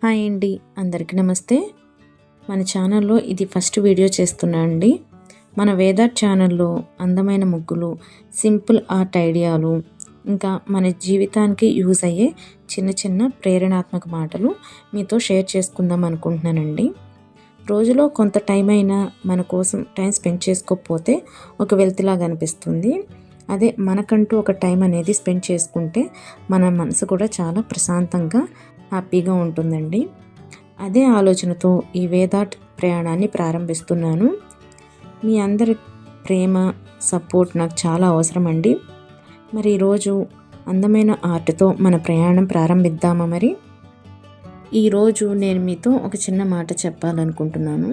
Hi అండి, అందరికీ నమస్తే. మన ఛానల్లో ఇది ఫస్ట్ వీడియో చేస్తున్నా అండి. మన వేదార్ట్ ఛానల్లో అందమైన ముగ్గులు, సింపుల్ ఆర్ట్ ఐడియాలు, ఇంకా మన జీవితానికి యూజ్ అయ్యే చిన్న చిన్న ప్రేరణాత్మక మాటలు మీతో షేర్ చేసుకుందాం అనుకుంటున్నానండి. రోజులో కొంత టైం అయినా మన కోసం టైం స్పెండ్ చేసుకోకపోతే ఒక వెలితిలాగా అనిపిస్తుంది. అదే మనకంటూ ఒక టైం అనేది స్పెండ్ చేసుకుంటే మన మనసు కూడా చాలా ప్రశాంతంగా హ్యాపీగా ఉంటుందండి. అదే ఆలోచనతో ఈ వేదార్ట్ ప్రయాణాన్ని ప్రారంభిస్తున్నాను. మీ అందరి ప్రేమ, సపోర్ట్ నాకు చాలా అవసరం అండి. మరి ఈరోజు అందమైన ఆర్ట్తో మన ప్రయాణం ప్రారంభిద్దామా? మరి ఈరోజు నేను మీతో ఒక చిన్న మాట చెప్పాలనుకుంటున్నాను.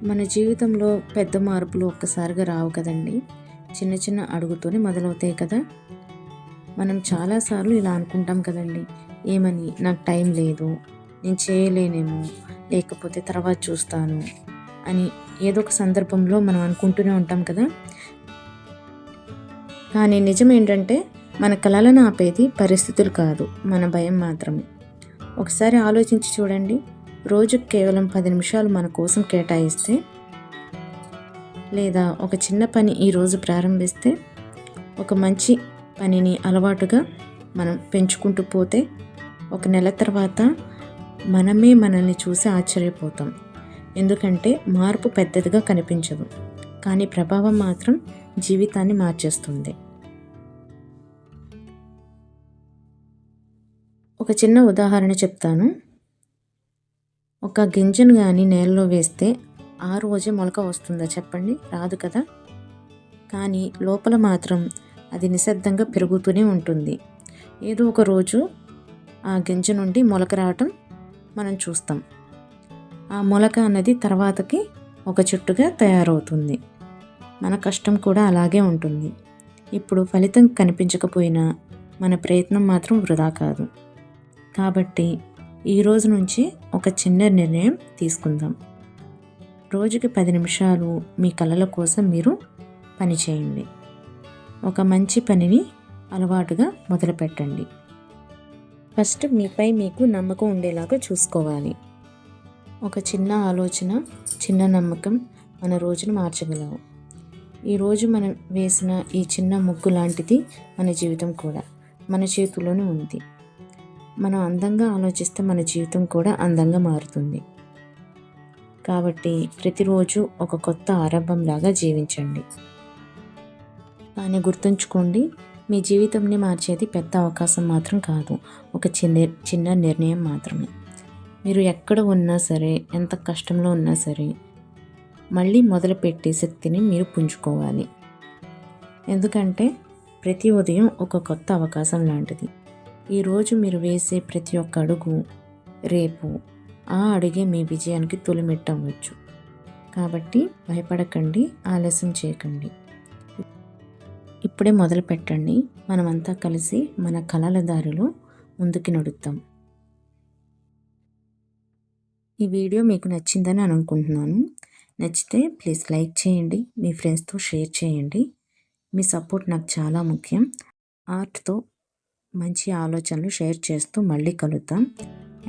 మన జీవితంలో పెద్ద మార్పులు ఒక్కసారిగా రావు కదండి. చిన్న చిన్న అడుగుతోనే మొదలవుతాయి కదా. మనం చాలాసార్లు ఇలా అనుకుంటాం కదండి, ఏమని, నాకు టైం లేదు, నేను చేయలేనేమో, లేకపోతే తర్వాత చూస్తాను అని ఏదో ఒక సందర్భంలో మనం అనుకుంటూనే ఉంటాం కదా. కానీ నిజం ఏంటంటే మన కలలను ఆపేది పరిస్థితులు కాదు, మన భయం మాత్రమే. ఒకసారి ఆలోచించి చూడండి, రోజుకు కేవలం 10 నిమిషాలు మన కోసం కేటాయిస్తే, లేదా ఒక చిన్న పని ఈరోజు ప్రారంభిస్తే, ఒక మంచి పనిని అలవాటుగా మనం పెంచుకుంటూ పోతే ఒక నెల తర్వాత మనమే మనల్ని చూసి ఆశ్చర్యపోతాం. ఎందుకంటే మార్పు పెద్దదిగా కనిపించదు, కానీ ప్రభావం మాత్రం జీవితాన్ని మార్చేస్తుంది. ఒక చిన్న ఉదాహరణ చెప్తాను. ఒక గింజను కానీ నేలలో వేస్తే ఆ రోజే మొలక వస్తుందా చెప్పండి? రాదు కదా. కానీ లోపల మాత్రం అది నిశ్శబ్దంగా పెరుగుతూనే ఉంటుంది. ఏదో ఒక రోజు ఆ గింజ నుండి మొలక రావటం మనం చూస్తాం. ఆ మొలక అన్నది తర్వాతకి ఒక చెట్టుగా తయారవుతుంది. మన కష్టం కూడా అలాగే ఉంటుంది. ఇప్పుడు ఫలితం కనిపించకపోయినా మన ప్రయత్నం మాత్రం వృధా కాదు. కాబట్టి ఈరోజు నుంచి ఒక చిన్న నిర్ణయం తీసుకుందాం. రోజుకి 10 నిమిషాలు మీ కలల కోసం మీరు పని చేయండి. ఒక మంచి పనిని అలవాటుగా మొదలుపెట్టండి. ఫస్ట్ మీపై మీకు నమ్మకం ఉండేలాగా చూసుకోవాలి. ఒక చిన్న ఆలోచన, చిన్న నమ్మకం మన రోజును మార్చగలవు. ఈరోజు మనం వేసిన ఈ చిన్న ముగ్గు లాంటిది మన జీవితం కూడా మన చేతుల్లోనే ఉంది. మనం అందంగా ఆలోచిస్తే మన జీవితం కూడా అందంగా మారుతుంది. కాబట్టి ప్రతిరోజు ఒక కొత్త ఆరంభంలాగా జీవించండి. కానీ గుర్తుంచుకోండి, మీ జీవితంని మార్చేది పెద్ద అవకాశం మాత్రం కాదు, ఒక చిన్న నిర్ణయం మాత్రమే. మీరు ఎక్కడ ఉన్నా సరే, ఎంత కష్టంలో ఉన్నా సరే, మళ్ళీ మొదలుపెట్టే శక్తిని మీరు పుంజుకోవాలి. ఎందుకంటే ప్రతి ఉదయం ఒక కొత్త అవకాశం లాంటిది. ఈరోజు మీరు వేసే ప్రతి ఒక్క అడుగు రేపు ఆ అడుగే మీ విజయానికి తొలిమెట్టవచ్చు. కాబట్టి భయపడకండి, ఆలస్యం చేయకండి. ఇప్పుడే మొదలు పెట్టండి. మనమంతా కలిసి మన కలల దారిలో ముందుకు నడుద్దాం. ఈ వీడియో మీకు నచ్చిందని అనుకుంటున్నాను. నచ్చితే ప్లీజ్ లైక్ చేయండి, మీ ఫ్రెండ్స్తో షేర్ చేయండి. మీ సపోర్ట్ నాకు చాలా ముఖ్యం. ఆర్ట్తో మంచి ఆలోచనలు షేర్ చేస్తూ మళ్ళీ కలుద్దాం.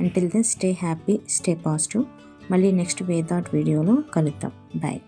Until then stay happy, stay positive. మళ్ళీ నెక్స్ట్ వేదార్ట్ వీడియోలో కలుద్దాం. బాయ్.